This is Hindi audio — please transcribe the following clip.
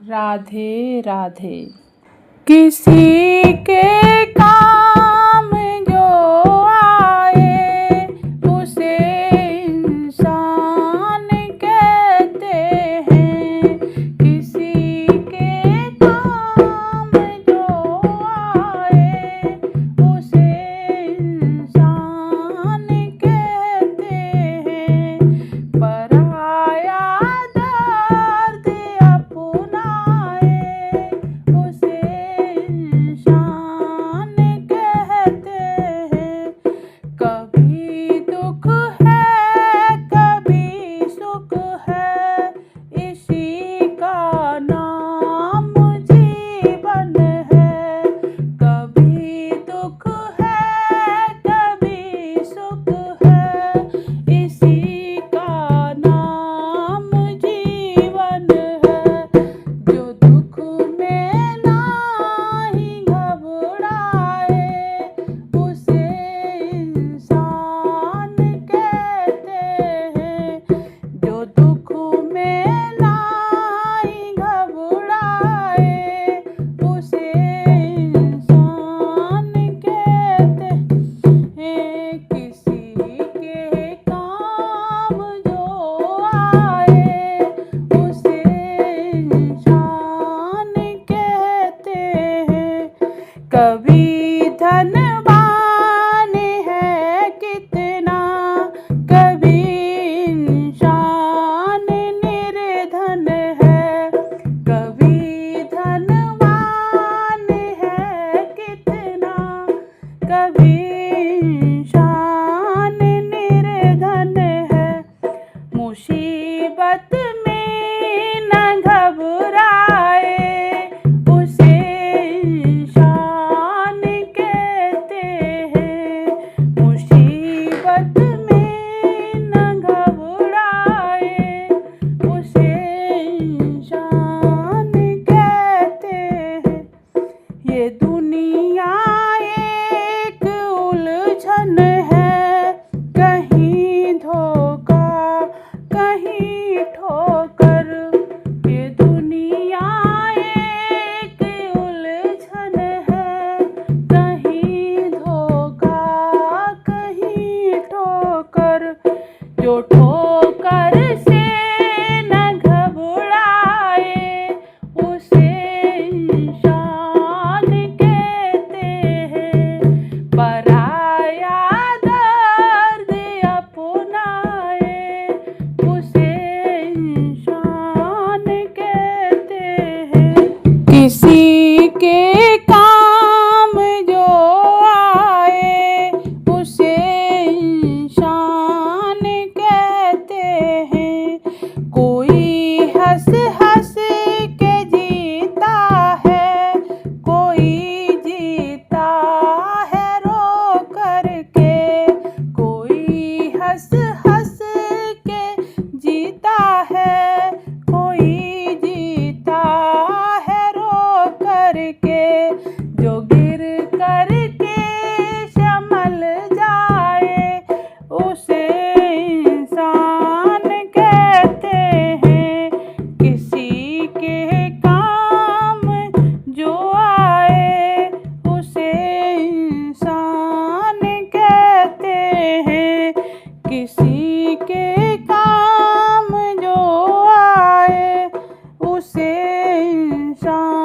राधे राधे। किसी के काम जो आए उसे इंसान कहते हैं। किसी के काम जो आए उसे इंसान कहते हैं। पराया दर्द अपनाए उसे इंसान कहते हैं। कभी दुख है कभी सुख है, इसी का नाम जीवन है। कभी दुख है कभी सुख है, इसी का नाम जीवन है। जो दुख में नाही घबराए उसे इंसान कहते हैं। जो दुख में नाही घबराए उसे इंसान कहते हैं। किसी के काम जो आए उसे इंसान कहते हैं। कभी धनवान है कितना, कभी इंसान निर्धन है। कभी धनवान है कितना, कभी इंसान निर्धन है। मुसीबत में न घबराए उसे इंसान कहते हैं। मुसीबत में न घबराए उसे इंसान कहते हैं। ये दुनिया एक उलझन है, कहीं धोखा कहीं ठोकर। ये दुनिया एक उलझन है, कहीं धोखा कहीं ठोकर। जो ठोकर से न घबराए उसे इंसान कहते हैं। पराया दर्द अपनाए उसे इंसान कहते हैं। किसी के काम जो आए उसे इंसान कहते हैं। कोई हंस हंस के जीता है, कोई जीता है रो करके। कोई हंस हंस के जीता है, कोई जीता है रो करके। जो गिर करके संभल जाए उसे इंसान कहते हैं। किसी के काम जो आए उसे इंसान कहते हैं। किसी के काम जो आए उसे इंसान